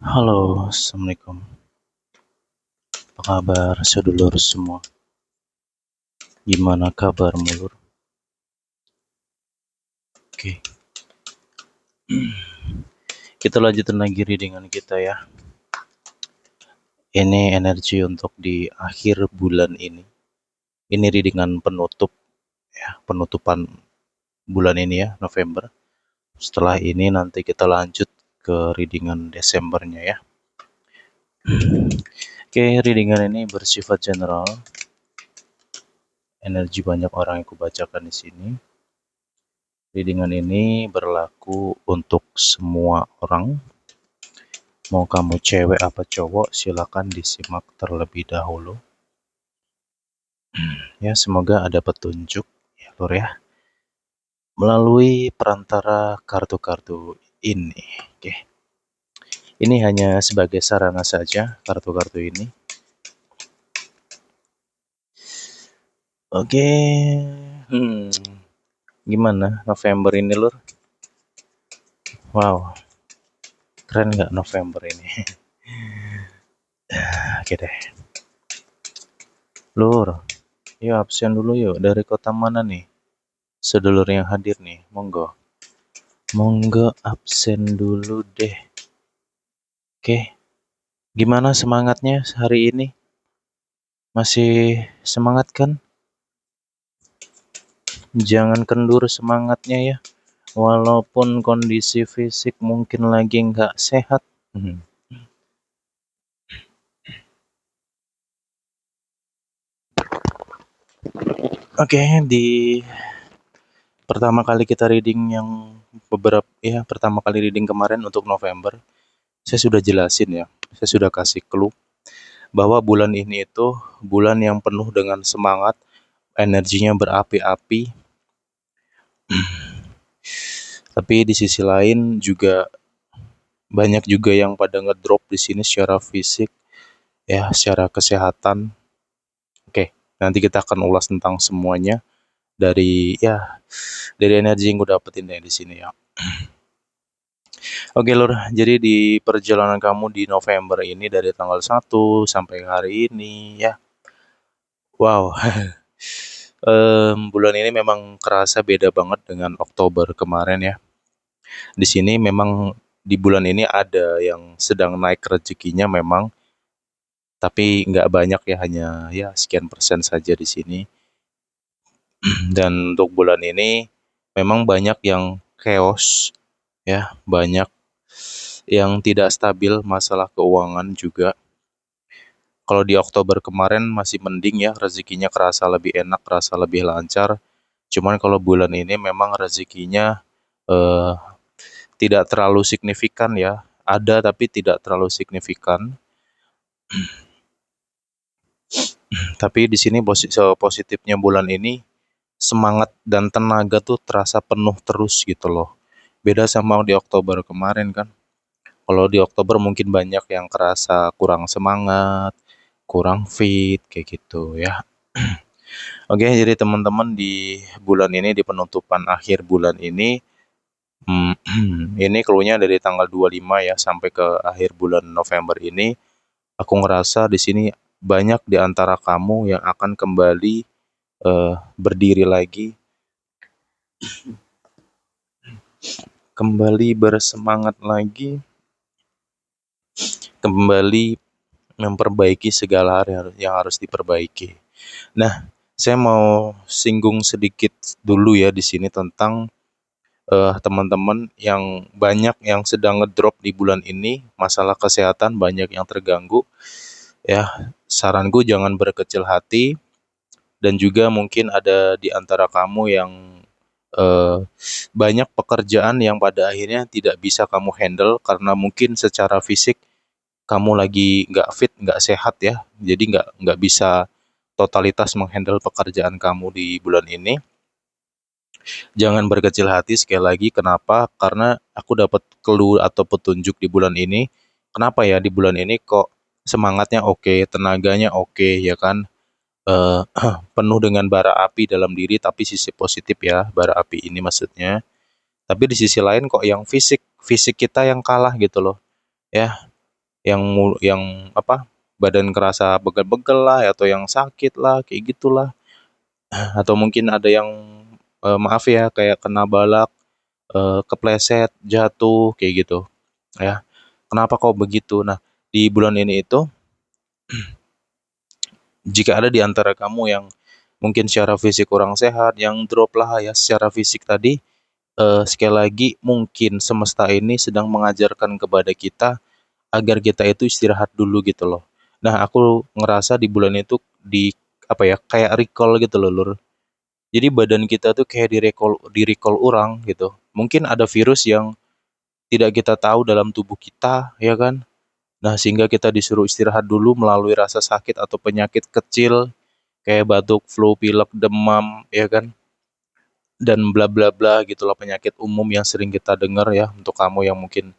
Halo, assalamualaikum. Apa kabar, sedulur semua? Gimana kabarmu, Lur? Oke, kita lanjutin lagi readingan kita ya. Ini energi untuk di akhir bulan ini. Ini readingan penutup ya, penutupan bulan ini ya, November. Setelah ini nanti kita lanjut ke readingan Desembernya ya. Oke, readingan ini bersifat general. Energi banyak orang yang kubacakan di sini. Readingan ini berlaku untuk semua orang. Mau kamu cewek apa cowok, silakan disimak terlebih dahulu. Ya, semoga ada petunjuk ya, Lur ya. Melalui perantara kartu-kartu ini. Oke. Ini hanya sebagai sarana saja kartu-kartu ini. Oke. Gimana November ini, Lur? Wow. Keren nggak November ini? Oke deh. Lur, yuk absen dulu yuk. Dari kota mana nih? Sedulur yang hadir nih, monggo. Monggo absen dulu deh. Oke. Gimana semangatnya hari ini? Masih semangat kan? Jangan kendur semangatnya ya. Walaupun kondisi fisik mungkin lagi nggak sehat. Oke, di pertama kali kita reading yang pertama kali reading kemarin untuk November, saya sudah jelasin ya. Saya sudah kasih clue bahwa bulan ini itu bulan yang penuh dengan semangat, energinya berapi-api. Tapi di sisi lain juga banyak juga yang pada ngedrop di sini secara fisik ya, secara kesehatan. Oke, nanti kita akan ulas tentang semuanya dari energi yang gue dapetin dari sini ya. Oke Lur, jadi di perjalanan kamu di November ini dari tanggal 1 sampai hari ini ya. Wow. Bulan ini memang kerasa beda banget dengan Oktober kemarin ya. Di sini memang di bulan ini ada yang sedang naik rezekinya memang, tapi nggak banyak ya, hanya ya sekian persen saja di sini. Dan untuk bulan ini memang banyak yang chaos ya, banyak yang tidak stabil masalah keuangan juga. Kalau di Oktober kemarin masih mending ya, rezekinya kerasa lebih enak, kerasa lebih lancar. Cuman kalau bulan ini memang rezekinya eh, tidak terlalu signifikan ya. Ada tapi tidak terlalu signifikan. Tapi di sini positifnya bulan ini semangat dan tenaga tuh terasa penuh terus gitu loh. Beda sama di Oktober kemarin kan. Kalau di Oktober mungkin banyak yang kerasa kurang semangat, kurang fit kayak gitu ya. Oke, jadi teman-teman di bulan ini, di penutupan akhir bulan ini, ini clue-nya dari tanggal 25 ya sampai ke akhir bulan November ini, aku ngerasa di sini banyak di antara kamu yang akan kembali berdiri lagi, kembali bersemangat lagi, kembali memperbaiki segala hal yang harus diperbaiki. Nah, saya mau singgung sedikit dulu ya di sini tentang teman-teman yang banyak yang sedang ngedrop di bulan ini, masalah kesehatan banyak yang terganggu. Ya, saranku jangan berkecil hati, dan juga mungkin ada di antara kamu yang eh, banyak pekerjaan yang pada akhirnya tidak bisa kamu handle karena mungkin secara fisik kamu lagi nggak fit, nggak sehat ya, jadi nggak bisa totalitas menghandle pekerjaan kamu di bulan ini. Jangan berkecil hati sekali lagi. Kenapa? Karena aku dapat clue atau petunjuk di bulan ini. Kenapa ya di bulan ini kok semangatnya oke, tenaganya oke, ya kan? Eh, penuh dengan bara api dalam diri, tapi sisi positif ya, bara api ini maksudnya. Tapi di sisi lain kok yang fisik kita yang kalah gitu loh. Ya, yang apa, badan kerasa begel-begel lah, atau yang sakit lah, kayak gitulah. Atau mungkin ada yang maaf ya, kayak kena balak, kepleset, jatuh, kayak gitu ya. Kenapa kok begitu? Nah, di bulan ini itu, jika ada di antara kamu yang mungkin secara fisik kurang sehat, yang drop lah ya secara fisik tadi, sekali lagi mungkin semesta ini sedang mengajarkan kepada kita agar kita itu istirahat dulu gitu loh. Nah, aku ngerasa di bulan itu di apa ya, kayak recall gitu loh, Lur. Jadi badan kita tuh kayak di recall orang gitu. Mungkin ada virus yang tidak kita tahu dalam tubuh kita, ya kan? Nah, sehingga kita disuruh istirahat dulu melalui rasa sakit atau penyakit kecil kayak batuk, flu, pilek, demam, ya kan? Dan bla bla bla gitulah, penyakit umum yang sering kita dengar ya. Untuk kamu yang mungkin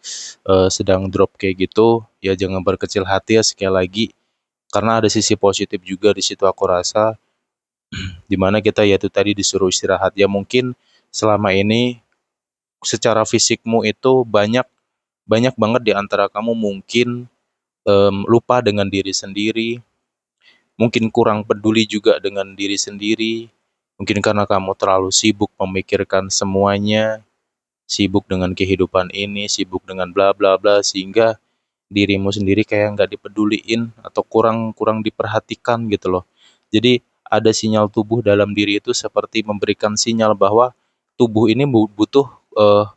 sedang drop kayak gitu, ya jangan berkecil hati ya, sekali lagi, karena ada sisi positif juga di situ aku rasa, dimana kita yaitu tadi disuruh istirahat. Ya mungkin selama ini secara fisikmu itu banyak banyak banget di antara kamu mungkin lupa dengan diri sendiri, mungkin kurang peduli juga dengan diri sendiri, mungkin karena kamu terlalu sibuk memikirkan semuanya, sibuk dengan kehidupan ini, sibuk dengan bla bla bla, sehingga dirimu sendiri kayak nggak dipeduliin atau kurang kurang diperhatikan gitu loh. Jadi ada sinyal tubuh dalam diri itu seperti memberikan sinyal bahwa tubuh ini butuh eh,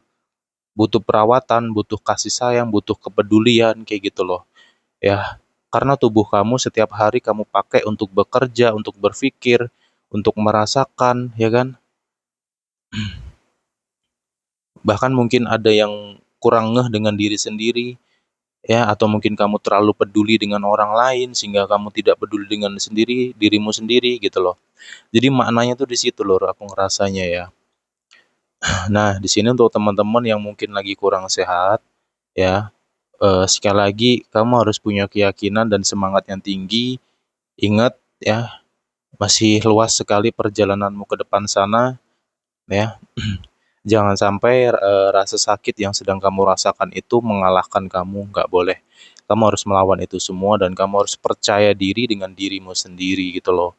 butuh perawatan, butuh kasih sayang, butuh kepedulian kayak gitu loh. Ya, karena tubuh kamu setiap hari kamu pakai untuk bekerja, untuk berpikir, untuk merasakan, ya kan? Bahkan mungkin ada yang kurang ngeh dengan diri sendiri, ya, atau mungkin kamu terlalu peduli dengan orang lain sehingga kamu tidak peduli dengan dirimu sendiri gitu loh. Jadi maknanya tuh di situ loh aku ngerasanya ya. Nah, di sini untuk teman-teman yang mungkin lagi kurang sehat, ya, sekali lagi kamu harus punya keyakinan dan semangat yang tinggi. Ingat ya, masih luas sekali perjalananmu ke depan sana, ya. Jangan sampai rasa sakit yang sedang kamu rasakan itu mengalahkan kamu, nggak boleh. Kamu harus melawan itu semua dan kamu harus percaya diri dengan dirimu sendiri gitu loh.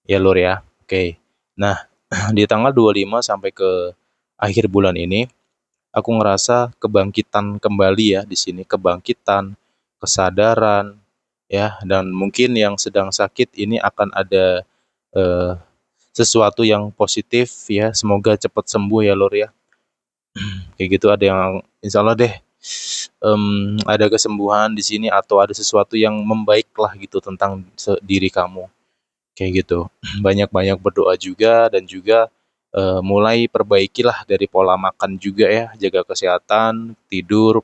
Ya Lur ya. Oke. Nah, di tanggal 25 sampai ke akhir bulan ini, aku ngerasa kebangkitan kembali ya di sini, kebangkitan, kesadaran, ya, dan mungkin yang sedang sakit ini akan ada eh, sesuatu yang positif ya. Semoga cepat sembuh ya Lur ya. Kayak gitu, ada yang insya Allah deh ada kesembuhan di sini atau ada sesuatu yang membaik lah gitu tentang diri kamu kayak gitu. Banyak-banyak berdoa juga dan juga mulai perbaikilah dari pola makan juga ya, jaga kesehatan, tidur,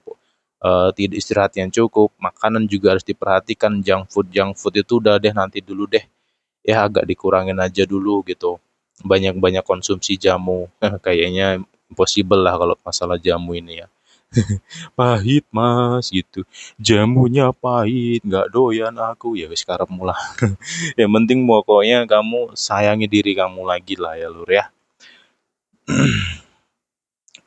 tidur, istirahat yang cukup, makanan juga harus diperhatikan, junk food itu udah deh nanti dulu deh, ya agak dikurangin aja dulu gitu. Banyak-banyak konsumsi jamu, kayaknya impossible lah kalau masalah jamu ini ya. Pahit mas gitu, jamunya pahit, nggak doyan aku, ya wis karepmu lah. Yang penting pokoknya kamu sayangi diri kamu lagi lah ya Lur ya.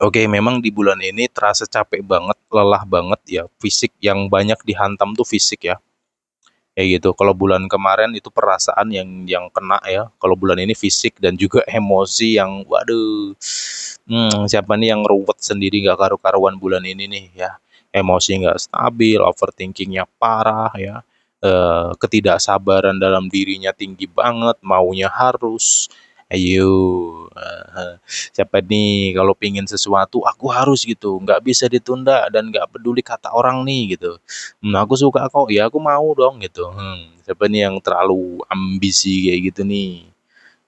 Oke, memang di bulan ini terasa capek banget, lelah banget ya, fisik yang banyak dihantam tuh fisik ya. Kayak gitu. Kalau bulan kemarin itu perasaan yang kena ya. Kalau bulan ini fisik dan juga emosi yang waduh. Siapa nih yang ruwet sendiri nggak karu-karuan bulan ini nih ya. Emosi nggak stabil, overthinkingnya parah ya. Ketidaksabaran dalam dirinya tinggi banget, maunya harus. Ayo, siapa nih kalau pingin sesuatu aku harus gitu, nggak bisa ditunda dan nggak peduli kata orang nih gitu. Aku suka kok, ya aku mau dong gitu. Siapa nih yang terlalu ambisi kayak gitu nih?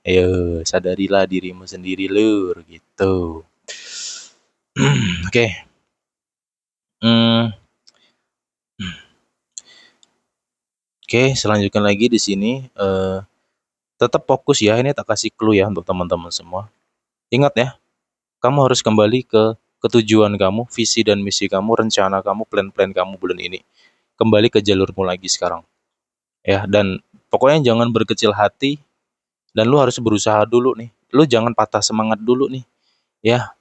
Ayo, sadarilah dirimu sendiri lur gitu. Oke. Hmm, oke, selanjutnya lagi di sini tetap fokus ya. Ini tak kasih clue ya untuk teman-teman semua. Ingat ya, kamu harus kembali ke ketujuan kamu, visi dan misi kamu, rencana kamu, plan-plan kamu bulan ini. Kembali ke jalurmu lagi sekarang. Ya, dan pokoknya jangan berkecil hati dan lu harus berusaha dulu nih. Lu jangan patah semangat dulu nih. Ya,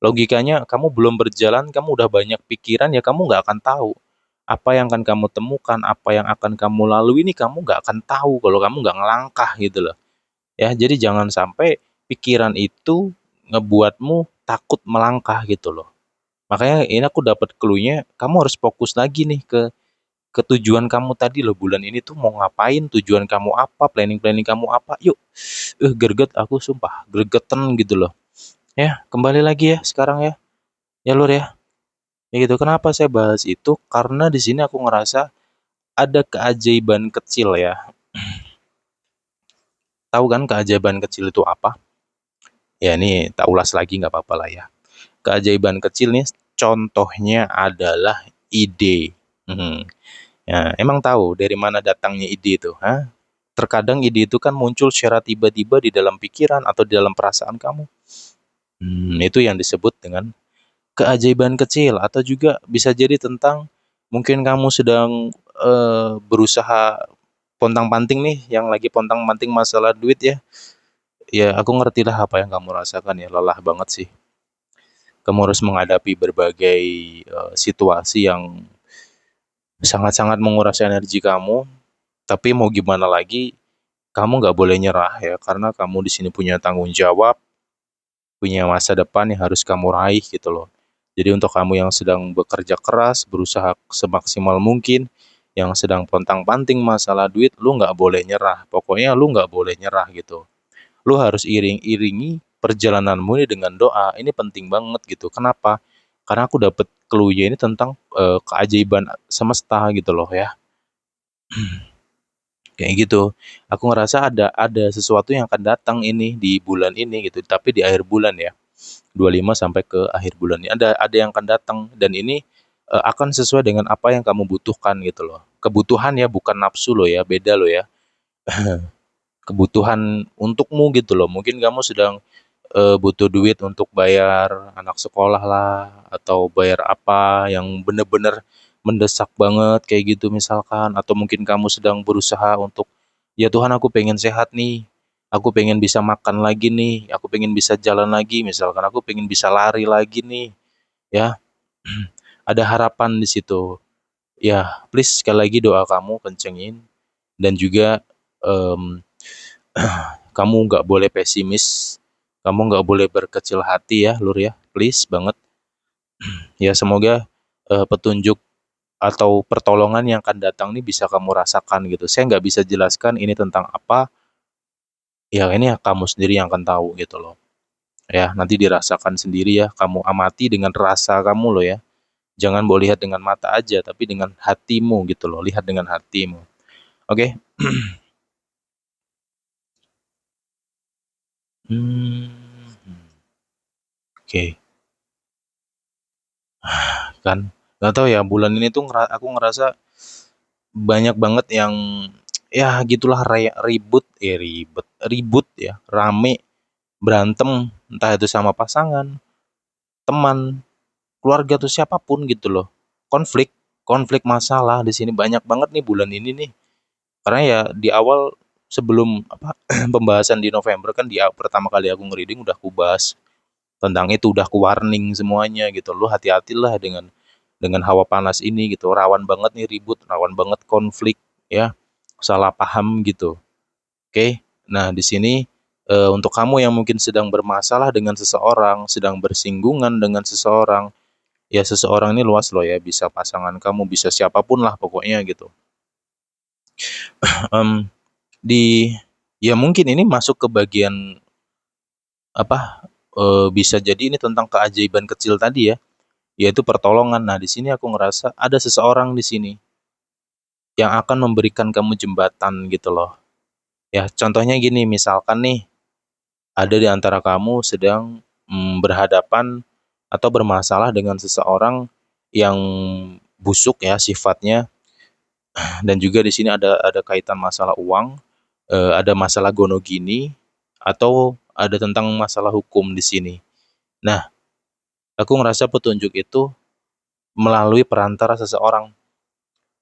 logikanya kamu belum berjalan, kamu udah banyak pikiran ya kamu nggak akan tahu. apa yang akan kamu temukan, apa yang akan kamu lalui ini kamu nggak akan tahu kalau kamu nggak ngelangkah gitu loh. Ya, jadi jangan sampai pikiran itu ngebuatmu takut melangkah gitu loh. Makanya ini aku dapat clue-nya, kamu harus fokus lagi nih ke tujuan kamu tadi loh, bulan ini tuh mau ngapain, tujuan kamu apa, planning-planning kamu apa. Yuk, greget aku sumpah, gregetan gitu loh. Ya, kembali lagi ya sekarang ya. Ya Lur ya. Ya gitu. Kenapa saya bahas itu? Karena di sini aku ngerasa ada keajaiban kecil ya. Tahu kan keajaiban kecil itu apa? Ya ini tak ulas lagi nggak apa-apa lah ya. Keajaiban kecil nih contohnya adalah ide. Hmm. Ya, emang tahu dari mana datangnya ide itu? Hah? Terkadang ide itu kan muncul secara tiba-tiba di dalam pikiran atau di dalam perasaan kamu. Itu yang disebut dengan keajaiban kecil atau juga bisa jadi tentang mungkin kamu sedang berusaha pontang-panting nih, yang lagi pontang-panting masalah duit ya. Ya, aku ngerti lah apa yang kamu rasakan ya, lelah banget sih. Kamu harus menghadapi berbagai situasi yang sangat-sangat menguras energi kamu, tapi mau gimana lagi, kamu nggak boleh nyerah ya, karena kamu di sini punya tanggung jawab, punya masa depan yang harus kamu raih gitu loh. Jadi untuk kamu yang sedang bekerja keras, berusaha semaksimal mungkin, yang sedang pontang-panting masalah duit, lu nggak boleh nyerah. Pokoknya lu nggak boleh nyerah gitu. Lu harus iringi perjalananmu ini dengan doa. Ini penting banget gitu. Kenapa? Karena aku dapet clue ini tentang keajaiban semesta gitu loh ya. Kayak gitu. Aku ngerasa ada sesuatu yang akan datang ini di bulan ini gitu, tapi di akhir bulan ya. 25 sampai ke akhir bulan ini ada yang akan datang, dan ini akan sesuai dengan apa yang kamu butuhkan gitu loh. Kebutuhan ya, bukan nafsu loh ya, beda loh ya. Kebutuhan untukmu gitu loh. Mungkin kamu sedang butuh duit untuk bayar anak sekolah lah, atau bayar apa yang bener-bener mendesak banget kayak gitu misalkan, atau mungkin kamu sedang berusaha untuk, ya Tuhan aku pengen sehat nih, aku pengen bisa makan lagi nih, aku pengen bisa jalan lagi misalkan, aku pengen bisa lari lagi nih ya. Ada harapan di situ ya. Please sekali lagi doa kamu kencengin, dan juga em, kamu nggak boleh pesimis, kamu nggak boleh berkecil hati ya Lur ya, please banget. Ya semoga petunjuk atau pertolongan yang akan datang ini bisa kamu rasakan gitu. Saya nggak bisa jelaskan ini tentang apa, ya ini ya kamu sendiri yang akan tahu gitu loh. Ya nanti dirasakan sendiri ya, kamu amati dengan rasa kamu loh ya. Jangan boleh lihat dengan mata aja, tapi dengan hatimu gitu loh, lihat dengan hatimu. Oke. Hmm, oke. Kan nggak tahu ya, bulan ini tuh aku ngerasa banyak banget yang ya gitulah, ribut ya, ribut ya, rame, berantem, entah itu sama pasangan, teman, keluarga tuh siapapun gitu loh. Konflik, konflik masalah di sini banyak banget nih bulan ini nih. Karena ya di awal, sebelum apa pembahasan di November kan, pertama kali aku ngereading udah aku bahas tentang itu, udah aku warning semuanya gitu. Lu hati-hatilah dengan hawa panas ini gitu. Rawan banget nih ribut, rawan banget konflik ya. Salah paham gitu. Oke. Nah, di sini untuk kamu yang mungkin sedang bermasalah dengan seseorang, sedang bersinggungan dengan seseorang, ya seseorang ini luas loh ya, bisa pasangan kamu, bisa siapapun lah pokoknya gitu. Em, di ya mungkin ini masuk ke bagian apa, bisa jadi ini tentang keajaiban kecil tadi ya, yaitu pertolongan. Nah, di sini aku ngerasa ada seseorang di sini yang akan memberikan kamu jembatan gitu loh. Ya, contohnya gini, misalkan nih ada di antara kamu sedang berhadapan atau bermasalah dengan seseorang yang busuk ya sifatnya, dan juga di sini ada kaitan masalah uang, ada masalah gonogini, atau ada tentang masalah hukum di sini. Nah, aku ngerasa petunjuk itu melalui perantara seseorang.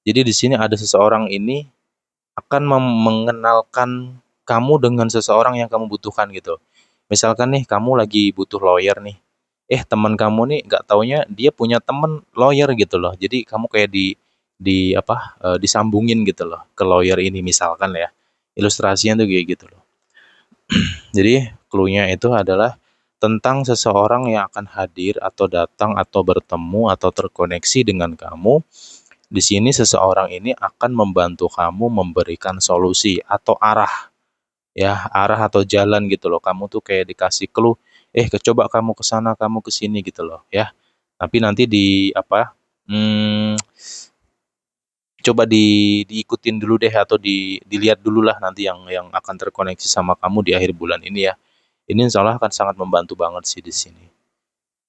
Jadi di sini ada seseorang ini akan mengenalkan kamu dengan seseorang yang kamu butuhkan gitu. Misalkan nih kamu lagi butuh lawyer nih. Teman kamu nih nggak taunya dia punya temen lawyer gitu loh. Jadi kamu kayak disambungin gitu loh ke lawyer ini misalkan ya. Ilustrasinya tuh kayak gitu loh. Jadi clue-nya itu adalah tentang seseorang yang akan hadir atau datang atau bertemu atau terkoneksi dengan kamu. Di sini seseorang ini akan membantu kamu memberikan solusi atau arah, ya, arah atau jalan gitu loh. Kamu tuh kayak dikasih clue, coba kamu ke sana, kamu ke sini gitu loh, ya. Tapi nanti coba diikutin dulu deh atau dilihat dulu lah nanti yang akan terkoneksi sama kamu di akhir bulan ini ya. Ini insya Allah akan sangat membantu banget sih di sini.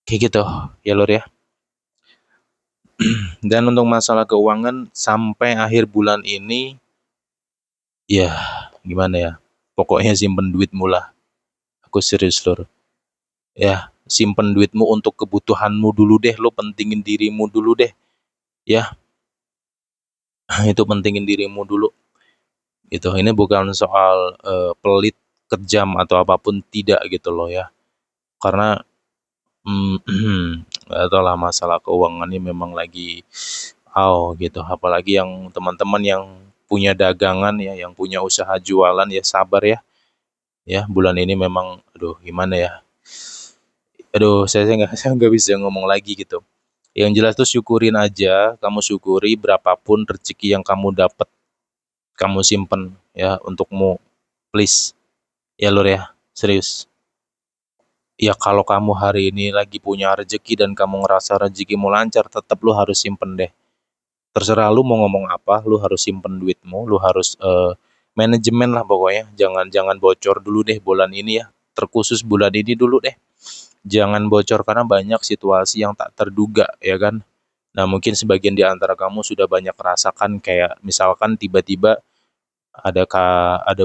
Kayak gitu, ya Lur ya. Dan untuk masalah keuangan sampai akhir bulan ini, ya gimana ya, pokoknya simpen duitmu lah. Aku serius Lur. Ya, simpen duitmu untuk kebutuhanmu dulu deh, lo pentingin dirimu dulu deh. Ya, itu pentingin dirimu dulu. Gitu. Ini bukan soal pelit, kejam atau apapun tidak gitu loh ya. Karena nggak tahu lah masalah keuangan ini memang lagi gitu. Apalagi yang teman-teman yang punya dagangan ya, yang punya usaha jualan ya sabar ya. Ya, bulan ini memang aduh gimana ya. Aduh, saya nggak bisa ngomong lagi gitu. Yang jelas tuh syukurin aja, kamu syukuri berapapun rezeki yang kamu dapat, kamu simpen ya untukmu, please. Ya Lur ya, serius. Ya kalau kamu hari ini lagi punya rezeki dan kamu ngerasa rezekimu lancar, tetap lu harus simpen deh. Terserah lu mau ngomong apa, lu harus simpen duitmu, lu harus manajemen lah pokoknya. Jangan jangan bocor dulu deh bulan ini ya. Terkhusus bulan ini dulu deh. Jangan bocor karena banyak situasi yang tak terduga ya kan. Nah mungkin sebagian di antara kamu sudah banyak merasakan kayak misalkan tiba-tiba ada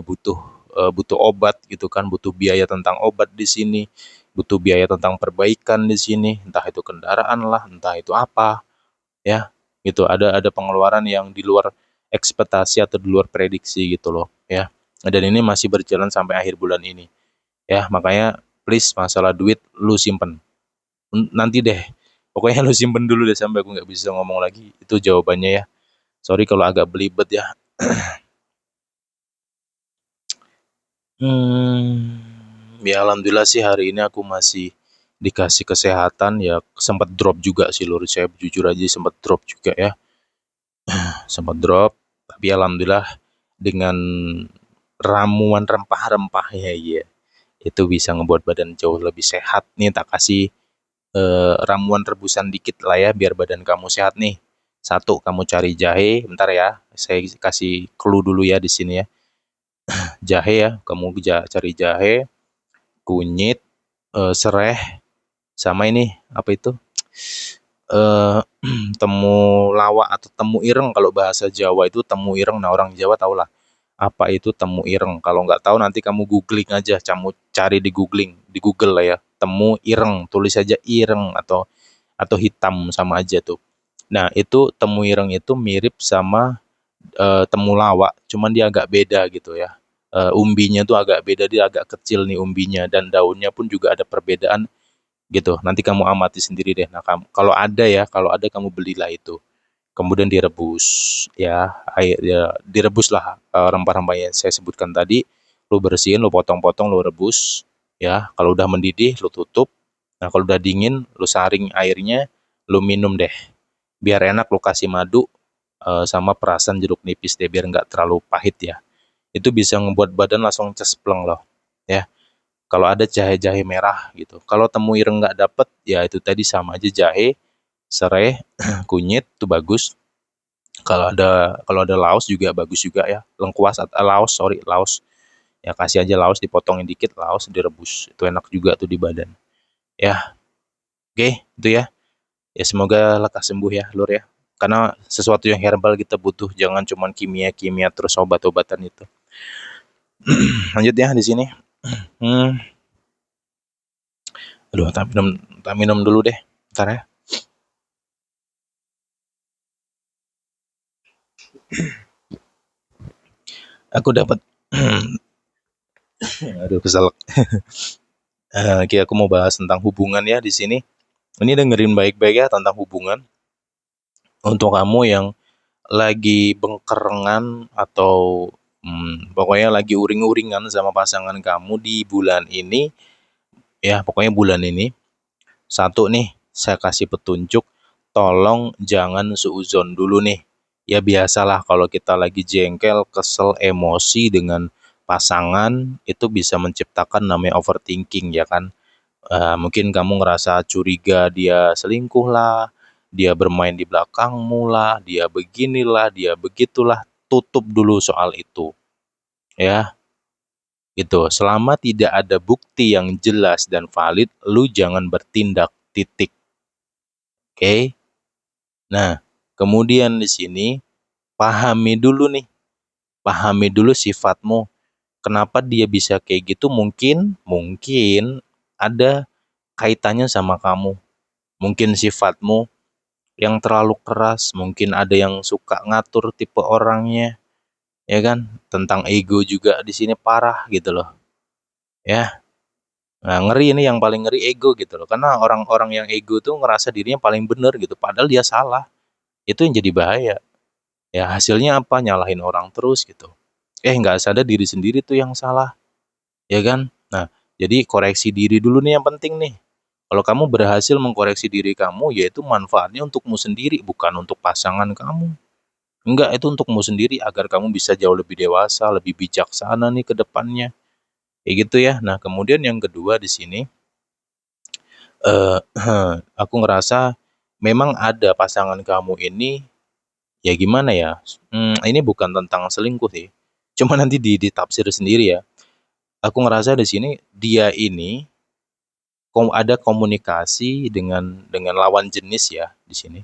butuh obat gitu kan, butuh biaya tentang obat di sini, butuh biaya tentang perbaikan di sini, entah itu kendaraan lah, entah itu apa, ya, gitu. Ada pengeluaran yang di luar ekspektasi atau di luar prediksi gitu loh, ya. Dan ini masih berjalan sampai akhir bulan ini, ya. Makanya please masalah duit lu simpen. Nanti deh, pokoknya lu simpen dulu deh sampai aku nggak bisa ngomong lagi. Itu jawabannya ya. Sorry kalau agak belibet ya. Ya alhamdulillah sih hari ini aku masih dikasih kesehatan ya, sempat drop juga sih Lur, saya jujur aja sempat drop juga ya, sempat drop, tapi alhamdulillah dengan ramuan rempah-rempahnya ya, itu bisa ngebuat badan jauh lebih sehat nih, tak kasih ramuan rebusan dikit lah ya biar badan kamu sehat nih. Satu, kamu cari jahe, bentar ya, saya kasih clue dulu ya di sini ya. Jahe ya, kamu cari jahe, kunyit, sereh, sama ini apa itu temu lawak atau temu ireng kalau bahasa Jawa itu temu ireng. Nah orang Jawa tahulah apa itu temu ireng. Kalau nggak tahu nanti kamu googling aja, kamu cari di Google lah ya, temu ireng, tulis aja ireng atau hitam sama aja tuh. Nah itu temu ireng itu mirip sama temulawak, cuman dia agak beda gitu ya. Umbinya tuh agak beda, dia agak kecil nih umbinya dan daunnya pun juga ada perbedaan gitu. Nanti kamu amati sendiri deh. Nah, kalau ada kamu belilah itu. Kemudian direbus ya, air ya, direbus lah rempah-rempah yang saya sebutkan tadi. Lu bersihin, lu potong-potong, lu rebus ya. Kalau udah mendidih, lu tutup. Nah, kalau udah dingin, lu saring airnya, lu minum deh. Biar enak lu kasih madu sama perasan jeruk nipis deh biar nggak terlalu pahit ya. Itu bisa membuat badan langsung cespleng loh. Ya. Kalau ada jahe-jahe merah gitu. Kalau temu ireng nggak dapet, ya itu tadi sama aja jahe, serai, kunyit itu bagus. Kalau ada laos juga bagus juga ya. Lengkuas atau laos. Ya kasih aja laos, dipotongin dikit laos direbus. Itu enak juga tuh di badan. Ya, oke, itu ya. Ya semoga lekas sembuh ya, Lur ya. Karena sesuatu yang herbal kita butuh, jangan cuma kimia-kimia terus obat-obatan itu. Lanjut ya di sini. Hmm, aduh, tak minum dulu deh. Ntar ya. Aku dapat aduh kesel. Oke, aku mau bahas tentang hubungan ya di sini. Ini dengerin baik-baik ya tentang hubungan. Untuk kamu yang lagi bengkerengan atau pokoknya lagi uring-uringan sama pasangan kamu di bulan ini, ya pokoknya bulan ini, satu nih, saya kasih petunjuk, tolong jangan suuzon dulu nih. Ya biasalah kalau kita lagi jengkel, kesel, emosi dengan pasangan, itu bisa menciptakan namanya overthinking ya kan. Mungkin kamu ngerasa curiga dia selingkuh lah, dia bermain di belakangmu lah, dia beginilah, dia begitulah. Tutup dulu soal itu, ya. Gitu. Selama tidak ada bukti yang jelas dan valid, lu jangan bertindak. Titik. Oke? Nah, kemudian di sini pahami dulu nih, pahami dulu sifatmu. Kenapa dia bisa kayak gitu? Mungkin ada kaitannya sama kamu. Mungkin sifatmu yang terlalu keras, mungkin ada yang suka ngatur tipe orangnya, ya kan? Tentang ego juga di sini parah gitu loh, ya. Nah, ngeri ini yang paling ngeri ego gitu loh. Karena orang-orang yang ego tuh ngerasa dirinya paling bener gitu, padahal dia salah. Itu yang jadi bahaya. Ya hasilnya apa? Nyalahin orang terus gitu. Nggak sadar diri sendiri tuh yang salah, ya kan? Nah, jadi koreksi diri dulu nih yang penting nih. Kalau kamu berhasil mengkoreksi diri kamu, yaitu manfaatnya untukmu sendiri, bukan untuk pasangan kamu. Enggak, itu untukmu sendiri agar kamu bisa jauh lebih dewasa, lebih bijaksana nih ke depannya. Kayak gitu ya. Nah, kemudian yang kedua di sini, eh aku ngerasa memang ada pasangan kamu ini, ya gimana ya? Ini bukan tentang selingkuh sih. Cuma nanti ditafsir sendiri ya. Aku ngerasa di sini dia ini ada komunikasi dengan lawan jenis ya di sini.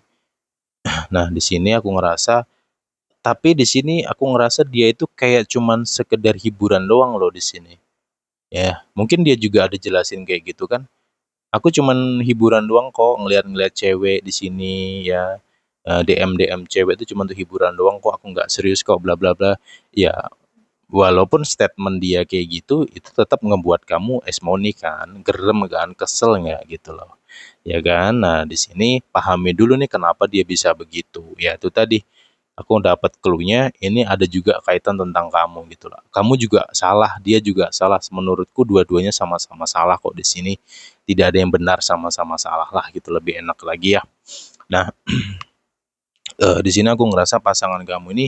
Nah, di sini aku ngerasa, tapi di sini aku ngerasa dia itu kayak cuman sekedar hiburan doang loh di sini. Ya, mungkin dia juga ada jelasin kayak gitu kan. Aku cuman hiburan doang kok, ngeliat-ngeliat cewek di sini ya. DM cewek itu cuma untuk hiburan doang kok, aku nggak serius kok, bla bla bla. Ya, walaupun statement dia kayak gitu, itu tetap ngebuat kamu esmoni kan, gerem kan, kesel nggak gitu loh. Ya kan? Nah, di sini pahami dulu nih kenapa dia bisa begitu. Ya itu tadi, aku dapat clue-nya ini ada juga kaitan tentang kamu gitu loh. Kamu juga salah, dia juga salah. Menurutku dua-duanya sama-sama salah kok di sini. Tidak ada yang benar, sama-sama salah lah gitu, lebih enak lagi ya. Nah, di sini aku ngerasa pasangan kamu ini,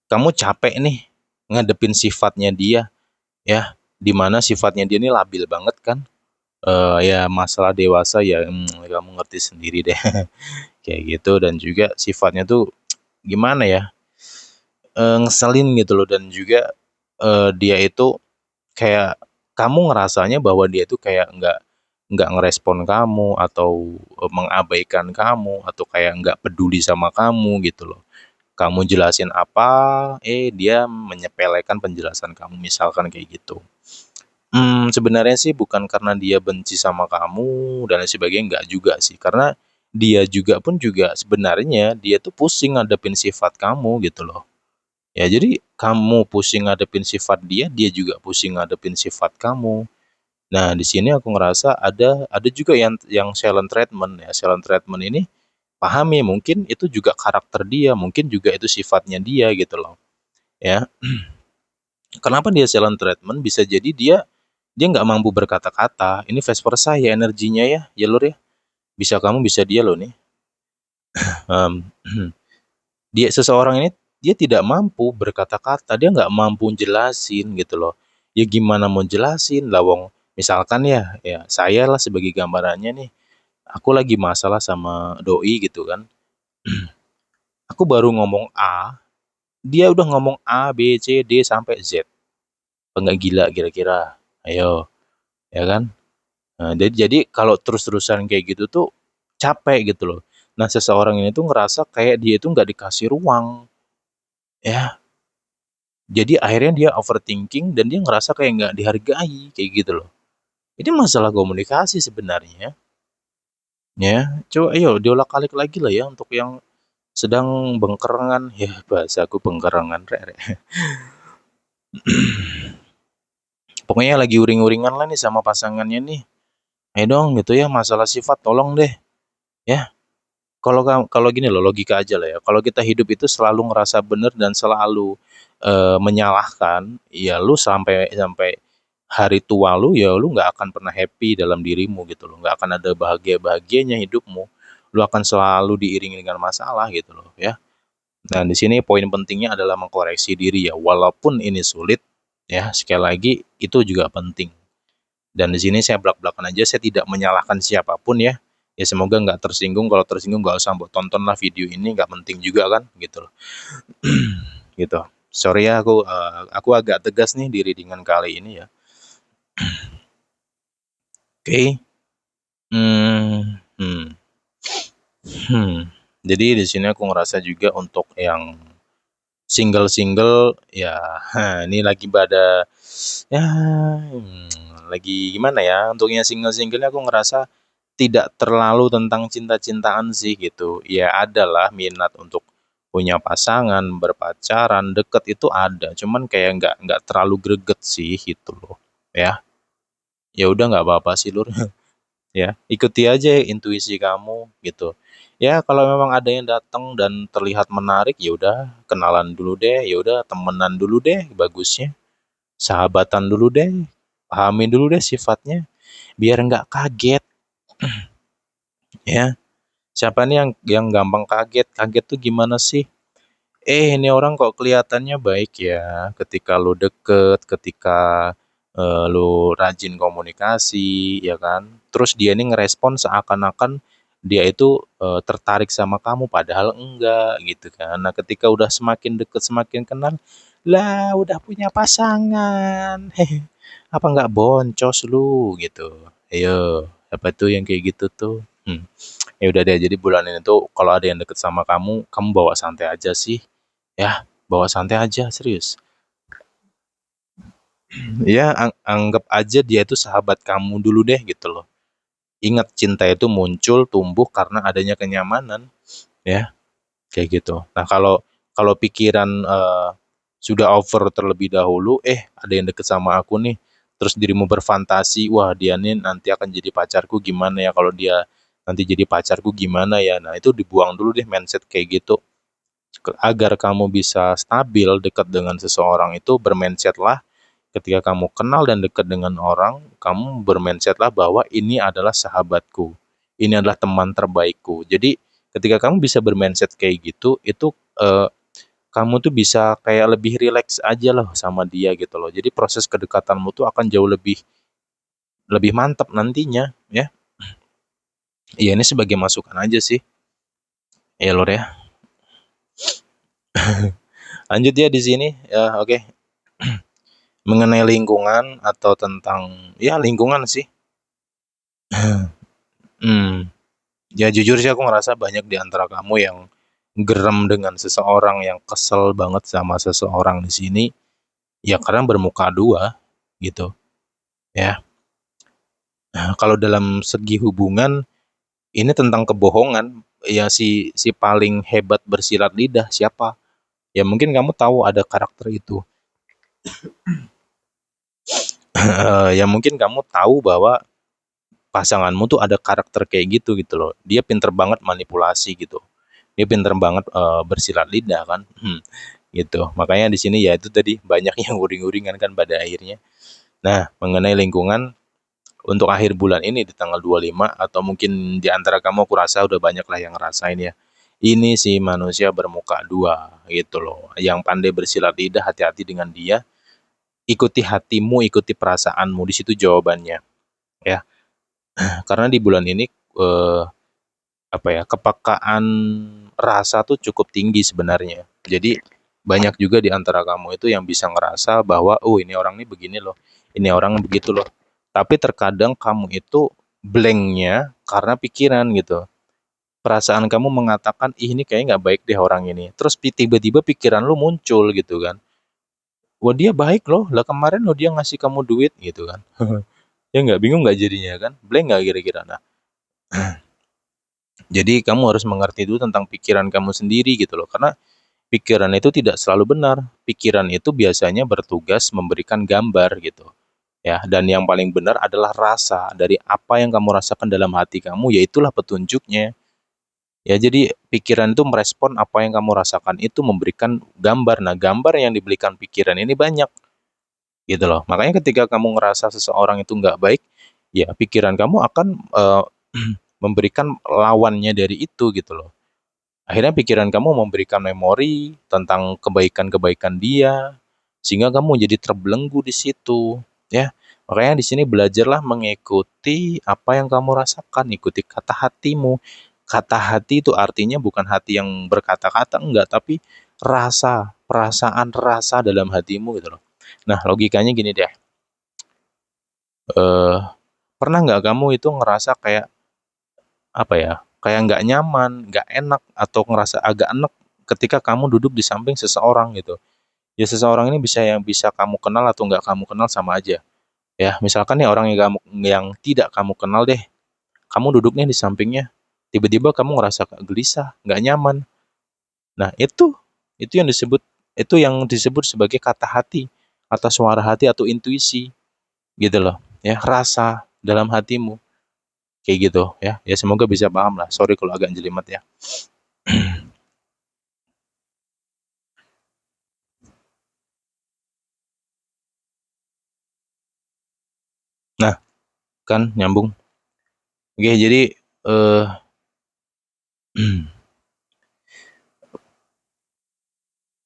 kamu capek nih ngadepin sifatnya dia, ya, dimana sifatnya dia ini labil banget kan. Ya masalah dewasa ya, kamu ngerti sendiri deh. Kayak gitu, dan juga sifatnya tuh gimana ya, ngeselin gitu loh, dan juga dia itu kayak, kamu ngerasanya bahwa dia tuh kayak nggak ngerespon kamu, atau mengabaikan kamu, atau kayak nggak peduli sama kamu gitu loh. Kamu jelasin apa, dia menyepelekan penjelasan kamu, misalkan kayak gitu. Sebenarnya sih bukan karena dia benci sama kamu dan lain sebagainya, enggak juga sih. Karena dia juga pun juga sebenarnya dia tuh pusing ngadepin sifat kamu gitu loh. Ya jadi kamu pusing ngadepin sifat dia, dia juga pusing ngadepin sifat kamu. Nah, di sini aku ngerasa ada juga yang silent treatment ya. Silent treatment ini pahami, mungkin itu juga karakter dia, mungkin juga itu sifatnya dia gitu loh. Ya. Kenapa dia silent treatment? Bisa jadi dia nggak mampu berkata-kata. Ini vice versa ya energinya ya, ya Lur ya. Bisa kamu, bisa dia loh nih. Em, dia seseorang ini dia tidak mampu berkata-kata, dia nggak mampu jelasin gitu loh. Ya gimana mau jelasin, lawong misalkan ya saya lah sebagai gambarannya nih. Aku lagi masalah sama doi gitu kan. Aku baru ngomong A, dia udah ngomong A, B, C, D sampai Z. Enggak gila kira-kira? Ayo, ya kan? Nah, jadi kalau terus-terusan kayak gitu tuh capek gitu loh. Nah, seseorang ini tuh ngerasa kayak dia itu nggak dikasih ruang, ya. Jadi akhirnya dia overthinking dan dia ngerasa kayak nggak dihargai, kayak gitu loh. Ini masalah komunikasi sebenarnya, ya. Coba ayo diulang-alik lagi lah ya untuk yang sedang bengkerengan, ya bahasa aku bengkerengan, rek. Pokoknya lagi uring-uringan lah nih sama pasangannya nih. Ayo dong gitu ya, masalah sifat tolong deh, ya. kalau gini loh, logika aja lah ya. Kalau kita hidup itu selalu ngerasa bener dan selalu menyalahkan, ya lu sampai sampai hari tua lu, ya lu nggak akan pernah happy dalam dirimu gitu loh. Nggak akan ada bahagia-bahagianya hidupmu. Lu akan selalu diiringi dengan masalah gitu loh ya. Dan di sini poin pentingnya adalah mengkoreksi diri ya. Walaupun ini sulit ya, sekali lagi itu juga penting. Dan di sini saya belak-belakan aja, saya tidak menyalahkan siapapun ya. Ya semoga nggak tersinggung, kalau tersinggung nggak usah buat tonton lah video ini, nggak penting juga kan, gitu loh. Gitu. Sorry ya, aku agak tegas nih di readingan kali ini ya. Oke. Hmm, hmm, hmm. Jadi di sini aku ngerasa juga untuk yang single-single ya, ini lagi pada ya, lagi gimana ya, untuk yang single-single aku ngerasa tidak terlalu tentang cinta-cintaan sih gitu. Ya adalah minat untuk punya pasangan, berpacaran, deket itu ada. Cuman kayak nggak terlalu greget sih gitu loh. Ya, ya udah nggak apa-apa sih Lur. Ya, ikuti aja intuisi kamu gitu. Ya kalau memang ada yang datang dan terlihat menarik, ya udah kenalan dulu deh, ya udah temenan dulu deh, bagusnya. Sahabatan dulu deh, pahami dulu deh sifatnya, biar nggak kaget ya. Siapa nih yang gampang kaget? Kaget tuh gimana sih? Ini orang kok kelihatannya baik ya. Ketika lu deket, ketika lu rajin komunikasi, ya kan? Terus dia nih ngerespon seakan-akan dia itu tertarik sama kamu, padahal enggak gitu kan. Nah, ketika udah semakin deket, semakin kenal, lah udah punya pasangan. Hehe. Apa nggak boncos lu gitu? Ayo, apa tuh yang kayak gitu tuh? Ya udah deh, jadi bulan ini tuh kalau ada yang deket sama kamu, kamu bawa santai aja sih. Ya, bawa santai aja, serius. Ya, anggap aja dia itu sahabat kamu dulu deh gitu loh. Ingat, cinta itu muncul, tumbuh karena adanya kenyamanan, ya, kayak gitu. Nah, kalau kalau pikiran sudah over terlebih dahulu, ada yang deket sama aku nih, terus dirimu berfantasi, wah dia nih nanti akan jadi pacarku gimana ya, kalau dia nanti jadi pacarku gimana ya. Nah, itu dibuang dulu deh mindset kayak gitu. Agar kamu bisa stabil dekat dengan seseorang itu, bermindsetlah ketika kamu kenal dan dekat dengan orang, kamu bermindsetlah bahwa ini adalah sahabatku, ini adalah teman terbaikku. Jadi ketika kamu bisa bermindset kayak gitu, itu kamu tuh bisa kayak lebih rileks aja loh sama dia gitu loh. Jadi proses kedekatanmu tuh akan jauh lebih lebih mantap nantinya ya. Iya, ini sebagai masukan aja sih. Ya Lur ya. Lanjut ya di sini. Ya, oke. Mengenai lingkungan atau tentang ya lingkungan sih. Hmm, ya jujur sih aku ngerasa banyak di antara kamu yang gerem dengan seseorang, yang kesel banget sama seseorang di sini, ya karena bermuka dua gitu ya. Nah, kalau dalam segi hubungan ini tentang kebohongan, ya si si paling hebat bersilat lidah siapa? Ya mungkin kamu tahu ada karakter itu. Ya mungkin kamu tahu bahwa pasanganmu tuh ada karakter kayak gitu gitu loh. Dia pinter banget manipulasi gitu. Dia pinter banget bersilat lidah kan. Gitu. Makanya di sini ya itu tadi banyak yang uring-uringan kan pada akhirnya. Nah, mengenai lingkungan untuk akhir bulan ini di tanggal 25 atau mungkin di antara kamu aku rasa udah banyak lah yang ngerasain ya. Ini sih manusia bermuka dua gitu loh. Yang pandai bersilat lidah, hati-hati dengan dia. Ikuti hatimu, ikuti perasaanmu. Di situ jawabannya ya. Karena di bulan ini eh, apa ya, kepekaan rasa tuh cukup tinggi sebenarnya. Jadi banyak juga di antara kamu itu yang bisa ngerasa bahwa oh ini orang ini begini loh, ini orang begitu loh. Tapi terkadang kamu itu blanknya karena pikiran gitu. Perasaan kamu mengatakan, ih ini kayaknya nggak baik deh orang ini. Terus tiba-tiba pikiran lu muncul gitu kan. Wah dia baik loh, lah kemarin lo dia ngasih kamu duit gitu kan. Ya nggak, bingung nggak jadinya kan? Blank nggak kira-kira? Nah, jadi kamu harus mengerti dulu tentang pikiran kamu sendiri gitu loh. Karena pikiran itu tidak selalu benar. Pikiran itu biasanya bertugas memberikan gambar gitu. Ya, dan yang paling benar adalah rasa dari apa yang kamu rasakan dalam hati kamu, yaitulah petunjuknya. Ya, jadi pikiran itu merespon apa yang kamu rasakan, itu memberikan gambar. Nah, gambar yang diberikan pikiran ini banyak, gitu loh. Makanya ketika kamu ngerasa seseorang itu nggak baik, ya pikiran kamu akan memberikan lawannya dari itu, gitu loh. Akhirnya pikiran kamu memberikan memori tentang kebaikan-kebaikan dia, sehingga kamu jadi terbelenggu di situ, ya. Makanya di sini belajarlah mengikuti apa yang kamu rasakan, ikuti kata hatimu. Kata hati itu artinya bukan hati yang berkata-kata, enggak, tapi rasa, perasaan, rasa dalam hatimu, gitu loh. Nah, logikanya gini deh, eh pernah nggak kamu itu ngerasa kayak apa ya, kayak nggak nyaman, nggak enak, atau ngerasa agak enek ketika kamu duduk di samping seseorang gitu. Ya seseorang ini bisa yang bisa kamu kenal atau nggak kamu kenal sama aja. Ya misalkan nih orang yang tidak kamu kenal deh, kamu duduknya di sampingnya, tiba-tiba kamu ngerasa gelisah, nggak nyaman. Nah itu yang disebut sebagai kata hati, atau suara hati atau intuisi gitu loh. Ya rasa dalam hatimu kayak gitu ya. Ya semoga bisa paham lah. Sorry kalau agak jelimet ya. Nah, kan nyambung. Oke, jadi eh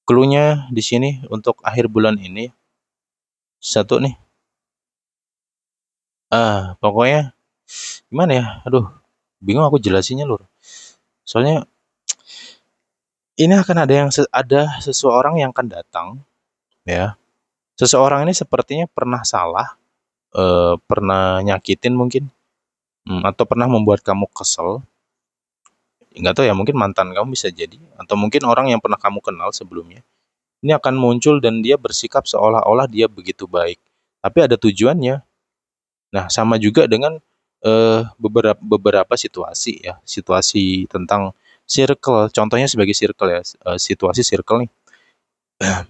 clue-nya di sini untuk akhir bulan ini satu nih. Pokoknya gimana ya? Aduh, bingung aku jelasinnya, Lur. Soalnya ini akan ada ada seseorang yang akan datang, ya. Seseorang ini sepertinya pernah salah, pernah nyakitin mungkin, atau pernah membuat kamu kesel. Nggak tahu ya, mungkin mantan kamu bisa jadi, atau mungkin orang yang pernah kamu kenal sebelumnya. Ini akan muncul dan dia bersikap seolah-olah dia begitu baik. Tapi ada tujuannya. Nah, sama juga dengan beberapa beberapa situasi ya, situasi tentang circle. Contohnya sebagai circle ya, situasi circle nih.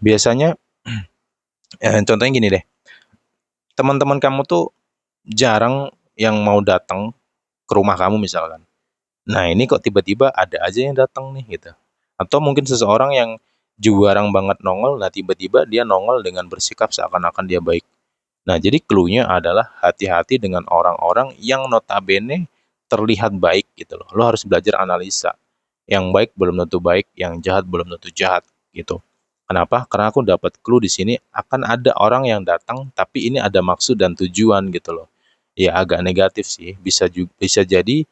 Biasanya contohnya gini deh. Teman-teman kamu tuh jarang yang mau datang ke rumah kamu misalkan. Nah, ini kok tiba-tiba ada aja yang datang nih gitu. Atau mungkin seseorang yang jarang banget nongol, nah tiba-tiba dia nongol dengan bersikap seakan-akan dia baik. Nah, jadi clue-nya adalah hati-hati dengan orang-orang yang notabene terlihat baik gitu loh. Lo harus belajar analisa. Yang baik belum tentu baik, yang jahat belum tentu jahat gitu. Kenapa? Karena aku dapat clue di sini akan ada orang yang datang tapi ini ada maksud dan tujuan gitu loh. Ya agak negatif sih. Bisa jadi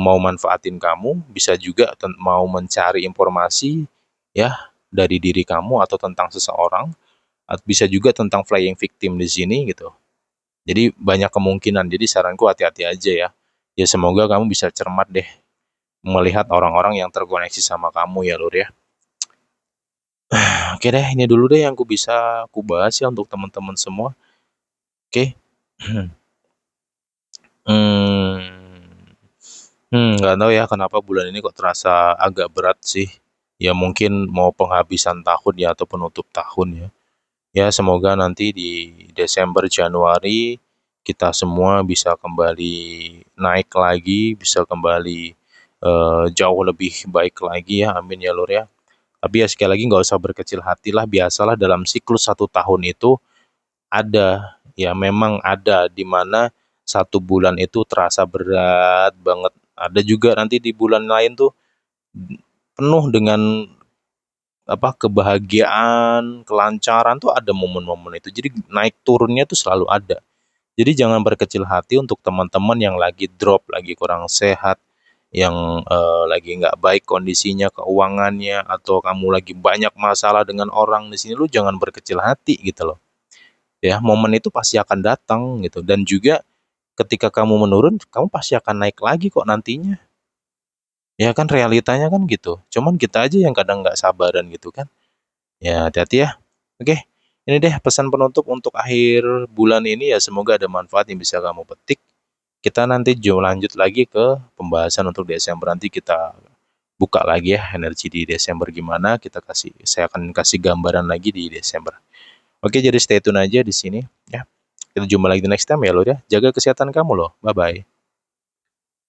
mau manfaatin kamu, bisa juga mau mencari informasi ya dari diri kamu atau tentang seseorang, bisa juga tentang flying victim di sini gitu. Jadi banyak kemungkinan. Jadi saranku hati-hati aja ya. Ya semoga kamu bisa cermat deh melihat orang-orang yang terkoneksi sama kamu ya Lur ya. Oke deh, ini dulu deh yang aku bisa aku bahas ya untuk teman-teman semua. Oke. Hmm, nggak tahu ya kenapa bulan ini kok terasa agak berat sih. Ya mungkin mau penghabisan tahun ya atau penutup tahun ya. Ya semoga nanti di Desember Januari kita semua bisa kembali naik lagi, bisa kembali jauh lebih baik lagi ya. Amin ya Lur ya. Tapi ya sekali lagi nggak usah berkecil hati lah, biasalah dalam siklus satu tahun itu ada, ya memang ada di mana satu bulan itu terasa berat banget. Ada juga nanti di bulan lain tuh penuh dengan apa kebahagiaan, kelancaran tuh ada momen-momen itu. Jadi naik turunnya tuh selalu ada. Jadi jangan berkecil hati untuk teman-teman yang lagi drop, lagi kurang sehat, yang lagi nggak baik kondisinya, keuangannya, atau kamu lagi banyak masalah dengan orang di sini, lu jangan berkecil hati gitu loh. Ya, momen itu pasti akan datang gitu. Dan juga ketika kamu menurun, kamu pasti akan naik lagi kok nantinya. Ya kan realitanya kan gitu. Cuman kita aja yang kadang nggak sabaran gitu kan. Ya hati-hati ya. Oke, ini deh pesan penutup untuk akhir bulan ini ya semoga ada manfaat yang bisa kamu petik. Kita nanti jauh lanjut lagi ke pembahasan untuk Desember, nanti kita buka lagi ya energi di Desember gimana, saya akan kasih gambaran lagi di Desember. Oke, jadi stay tune aja di sini ya. Kita jumpa lagi di next time ya lo ya. Jaga kesehatan kamu loh. Bye bye.